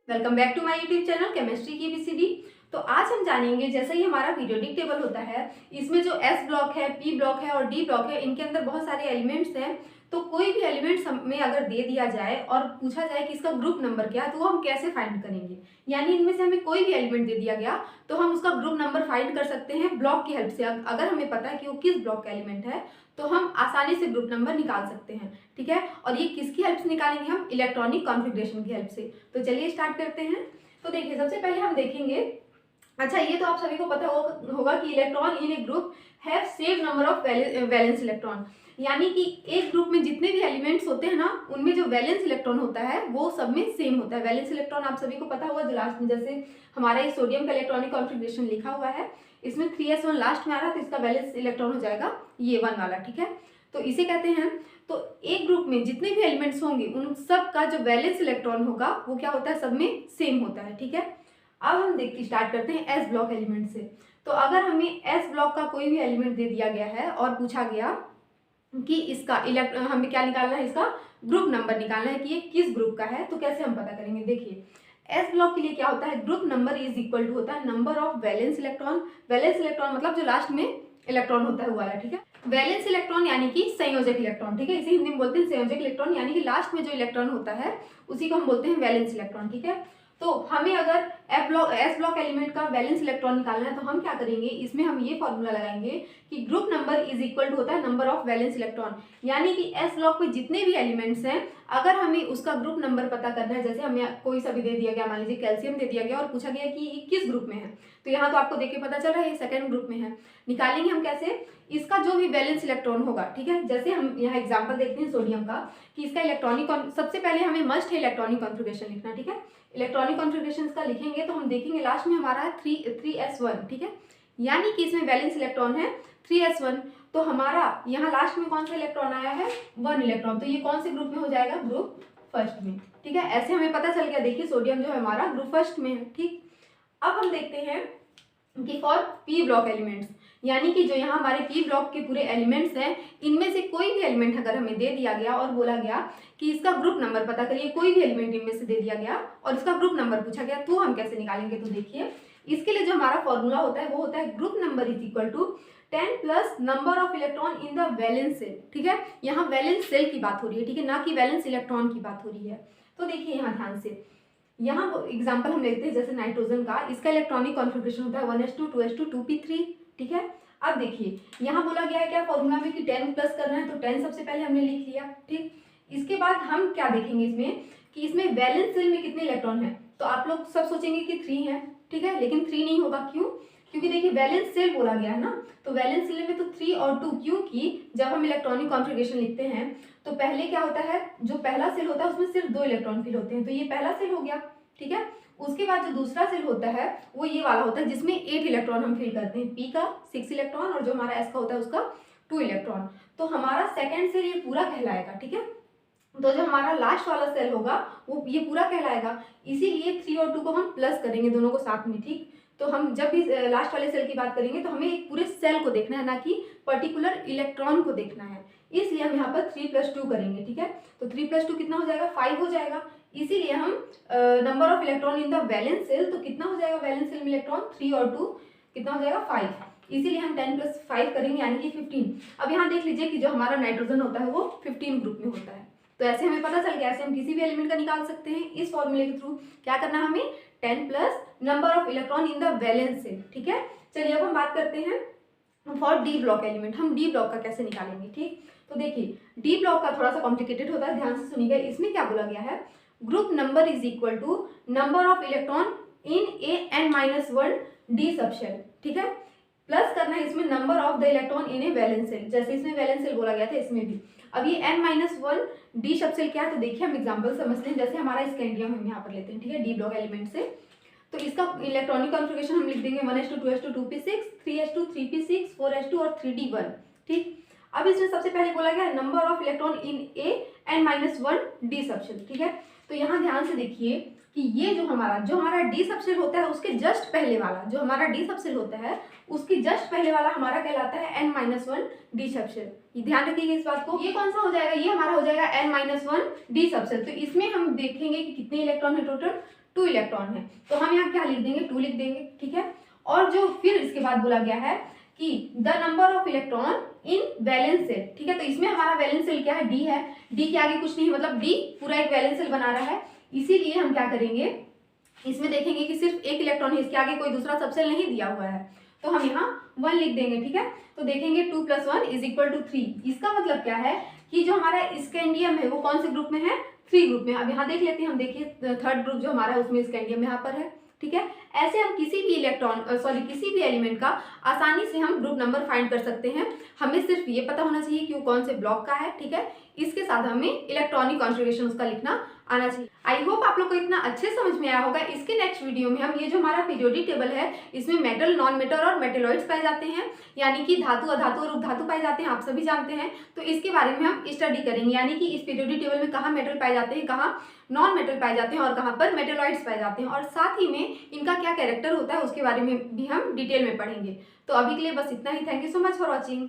Welcome back to my YouTube channel chemistry की ABCD. तो आज हम जानेंगे, जैसे ही हमारा पीरियोडिक टेबल होता है, इसमें जो एस ब्लॉक है, पी ब्लॉक है और डी ब्लॉक है, इनके अंदर बहुत सारे एलिमेंट्स हैं। तो कोई भी एलिमेंट्स हमें अगर दे दिया जाए और पूछा जाए कि इसका ग्रुप नंबर क्या है, तो वो हम कैसे फाइंड करेंगे। यानी इनमें से हमें कोई भी एलिमेंट दे दिया गया तो हम उसका ग्रुप नंबर फाइंड कर सकते हैं ब्लॉक की हेल्प से। अगर हमें पता है कि वो किस ब्लॉक का एलिमेंट है तो हम आसानी से ग्रुप नंबर निकाल सकते हैं। ठीक है, और ये किसकी हेल्प से निकालेंगे? हम इलेक्ट्रॉनिक कॉन्फ़िगरेशन की हेल्प से। तो चलिए स्टार्ट करते हैं। तो देखिए, सबसे पहले हम देखेंगे, अच्छा ये तो आप सभी को पता होगा कि electron in A group have same number of valence electron. यानी कि एक ग्रुप में जितने भी एलिमेंट्स होते हैं ना, उनमें जो वैलेंस इलेक्ट्रॉन होता है वो सब में सेम होता है। वैलेंस इलेक्ट्रॉन आप सभी को पता होगा, जो लास्ट में जैसे हमारा ये सोडियम का इलेक्ट्रॉनिक कॉन्फ़िगरेशन लिखा हुआ है, इसमें 3s1 लास्ट में आ रहा है, तो इसका वैलेंस इलेक्ट्रॉन हो जाएगा ये 1 वाला। ठीक है, तो इसे कहते हैं। तो एक ग्रुप में जितने भी एलिमेंट्स होंगे उन सब का जो वैलेंस इलेक्ट्रॉन होगा वो क्या होता है? सब में सेम होता है। ठीक है, अब हम देखते स्टार्ट करते हैं एस ब्लॉक एलिमेंट से। तो अगर हमें एस ब्लॉक का कोई भी एलिमेंट दे दिया गया है और पूछा गया कि इसका हमें क्या निकालना है, इसका ग्रुप नंबर निकालना है कि ये किस ग्रुप का है, तो कैसे हम पता करेंगे? देखिए, एस ब्लॉक के लिए क्या होता है? Group number is equal to होता है number of valence electron. Valence electron मतलब जो लास्ट में इलेक्ट्रॉन होता है वो वाला। ठीक है, वैलेंस इलेक्ट्रॉन यानी कि संयोजक इलेक्ट्रॉन। ठीक है, इसे हिंदी में बोलते हैं संयोजक इलेक्ट्रॉन, यानी कि लास्ट में जो इलेक्ट्रॉन होता है उसी को हम बोलते हैं वैलेंस इलेक्ट्रॉन। ठीक है, तो हमें अगर एस ब्लॉक एलिमेंट का वैलेंस इलेक्ट्रॉन निकालना है तो हम क्या करेंगे? इसमें हम ये फॉर्मूला लगाएंगे कि group number is equal to होता है नंबर ऑफ वैलेंस इलेक्ट्रॉन। यानी कि एस ब्लॉक में जितने भी एलिमेंट्स हैं, अगर हमें उसका ग्रुप नंबर पता करना है, जैसे हमें कोई सा भी दे दिया गया, मान लीजिए कैल्शियम दे दिया गया और पूछा गया कि ये किस ग्रुप में है, तो यहाँ तो आपको देख के पता चल रहा है ये सेकेंड ग्रुप में है। निकालेंगे हम कैसे? इसका जो भी वैलेंस इलेक्ट्रॉन होगा। ठीक है, जैसे हम यहाँ एग्जाम्पल देखते हैं सोडियम का, कि इसका इलेक्ट्रॉनिक, सबसे पहले हमें मस्ट है इलेक्ट्रॉनिक कॉन्फ़िगरेशन लिखना। ठीक है, इलेक्ट्रॉनिक कॉन्फ़िगरेशन का लिखेंगे तो हम देखेंगे लास्ट में हमारा है 3s1। ठीक है, यानी कि इसमें वैलेंस इलेक्ट्रॉन है 3s1। तो हमारा यहाँ लास्ट में कौन सा इलेक्ट्रॉन आया है? 1 इलेक्ट्रॉन। तो ये कौन से ग्रुप में हो जाएगा? ग्रुप फर्स्ट में। ठीक है, ऐसे हमें पता चल गया। देखिए, सोडियम जो है हमारा ग्रुप फर्स्ट में है। ठीक, अब हम देखते हैं कि फॉर पी ब्लॉक एलिमेंट्स, यानी कि जो यहाँ हमारे पी ब्लॉक के पूरे एलिमेंट्स हैं, इनमें से कोई भी एलिमेंट अगर हमें दे दिया गया और बोला गया कि इसका ग्रुप नंबर पता करिए, कोई भी एलिमेंट इनमें से दे दिया गया और इसका ग्रुप नंबर पूछा गया, तो हम कैसे निकालेंगे? तो देखिए, इसके लिए जो हमारा फॉर्मूला होता है वो होता है group number is equal to 10 plus number of electron in the valence shell. ठीक है, यहाँ वैलेंस सेल की बात हो रही है, ठीक है, ना कि वैलेंस इलेक्ट्रॉन की बात हो रही है। तो देखिए यहाँ ध्यान से, यहाँ एग्जाम्पल हम लेते हैं जैसे नाइट्रोजन का, इसका इलेक्ट्रॉनिक कॉन्फ़िगरेशन होता है 1s2 2s2 2p3। ठीक है, अब देखिए यहाँ बोला गया है क्या फॉर्मूला में कि 10 प्लस करना है, तो 10 सबसे पहले हमने लिख लिया। ठीक, इसके बाद हम क्या देखेंगे इसमें कि इसमें वैलेंस सेल में कितने इलेक्ट्रॉन है, तो आप लोग सब सोचेंगे कि 3 है। ठीक है, लेकिन 3 नहीं होगा। क्यों? क्योंकि देखिए वैलेंस सेल बोला गया है ना, तो वैलेंस सेल में तो 3 और 2, क्योंकि जब हम इलेक्ट्रॉनिक कॉन्फ़िगरेशन लिखते हैं तो पहले क्या होता है, जो पहला सेल होता है उसमें सिर्फ 2 इलेक्ट्रॉन फिल होते हैं, तो ये पहला सेल हो गया। ठीक है, उसके बाद जो दूसरा सेल होता है वो ये वाला होता है जिसमें 8 इलेक्ट्रॉन हम फिल करते हैं, पी का 6 इलेक्ट्रॉन और जो हमारा एस का होता है उसका 2 इलेक्ट्रॉन। तो हमारा सेकेंड सेल ये पूरा कहलाएगा। ठीक है, तो जो हमारा लास्ट वाला सेल होगा वो ये पूरा कहलाएगा, इसीलिए 3 और 2 को हम प्लस करेंगे दोनों को साथ में। ठीक, तो हम जब भी लास्ट वाले सेल की बात करेंगे तो हमें एक पूरे सेल को देखना है, ना कि पर्टिकुलर इलेक्ट्रॉन को देखना है, इसलिए हम यहाँ पर 3 + 2 करेंगे। ठीक है, तो 3 + 2 कितना हो जाएगा? 5 हो जाएगा। इसीलिए हम number of electron in the valence cell, तो कितना हो जाएगा वैलेंस सेल में इलेक्ट्रॉन? 3 और 2 कितना हो जाएगा? 5। इसीलिए हम 10 + 5 करेंगे, यानी कि 15। अब यहाँ देख लीजिए कि जो हमारा नाइट्रोजन होता है वो 15 ग्रुप में होता है। तो ऐसे हमें पता चल गया, ऐसे हम किसी भी एलिमेंट का निकाल सकते हैं इस फॉर्मूले के थ्रू। क्या करना है हमें? 10 plus number of electron in the valence shell. ठीक है, चलिए अब हम बात करते हैं फॉर डी ब्लॉक एलिमेंट, हम डी ब्लॉक का कैसे निकालेंगे। ठीक, तो देखिए डी ब्लॉक का थोड़ा सा कॉम्प्लिकेटेड होता है, ध्यान से सुनिएगा। इसमें क्या बोला गया है? Group number is equal to number of electron in a n-1 d subshell. ठीक है, प्लस करना है इसमें number of the electron in a valence shell, जैसे इसमें वैलेंस सेल बोला गया था इसमें भी। अब ये n-1 डी सबसेल क्या है, तो देखिए हम एग्जांपल समझते हैं। जैसे हमारा स्कैंडियम हम यहाँ पर लेते हैं, ठीक है, डी ब्लॉक एलिमेंट से, तो इसका इलेक्ट्रॉनिक कॉन्फ़िगरेशन हम लिख देंगे 1s2 2s2 2p6 3s2 3p6 4s2 और 3d1। ठीक, अब इसमें सबसे पहले बोला गया number of electron in a n-1 D subshell. ठीक है, तो यहाँ ध्यान से देखिए कि ये जो हमारा डी सबसेल होता है उसके जस्ट पहले वाला, जो हमारा डी सबसेल होता है उसकी जस्ट पहले वाला हमारा कहलाता है n-1 डी सबसेल। ये ध्यान रखिएगा इस बात को। ये कौन सा हो जाएगा? ये हमारा हो जाएगा n-1 डी सबसेल। तो इसमें हम देखेंगे कि कितने इलेक्ट्रॉन है टोटल? 2 इलेक्ट्रॉन है, तो हम यहाँ क्या लिख देंगे, 2 लिख देंगे, ठीक है। और जो फिर इसके बाद बोला गया है कि the number of electron in valence shell, ठीक है। तो इसमें हमारा वैलेंस सेल क्या है, डी है, डी के आगे कुछ नहीं, मतलब डी पूरा एक वैलेंस सेल बना रहा है। इसीलिए हम क्या करेंगे, इसमें देखेंगे कि सिर्फ एक इलेक्ट्रॉन है, इसके आगे कोई दूसरा सबसेल नहीं दिया हुआ है, तो हम यहाँ 1 लिख देंगे, ठीक है। तो देखेंगे 2 + 1 = 3। इसका मतलब क्या है कि जो हमारा स्कैंडियम है वो कौन से ग्रुप में है, 3 ग्रुप में। अब यहाँ देख लेते हैं, हम देखिए थर्ड ग्रुप जो हमारा है उसमें स्कैंडियम यहाँ पर है, ठीक है। ऐसे हम किसी भी किसी भी एलिमेंट का आसानी से हम ग्रुप नंबर फाइंड कर सकते हैं। हमें सिर्फ ये पता होना चाहिए कि वो कौन से ब्लॉक का है, ठीक है। इसके साथ हमें इलेक्ट्रॉनिक कॉन्फ़िगरेशन उसका लिखना आना चाहिए। आई होप आप लोग को इतना अच्छे समझ में आया होगा। इसके नेक्स्ट वीडियो में हम ये जो हमारा पीरियोडिक टेबल है इसमें मेटल, नॉन मेटल और मेटेलॉइड्स पाए जाते हैं, यानी कि धातु, अधातु और उपधातु पाए जाते हैं, आप सभी जानते हैं। तो इसके बारे में हम स्टडी करेंगे, यानी कि इस पीरियोडिक टेबल में कहाँ मेटल पाए जाते हैं, कहाँ नॉन मेटल पाए जाते हैं और कहाँ पर मेटेलॉइड्स पाए जाते हैं, और साथ ही में इनका क्या कैरेक्टर होता है उसके बारे में भी हम डिटेल में पढ़ेंगे। तो अभी के लिए बस इतना ही। Thank you so much for watching.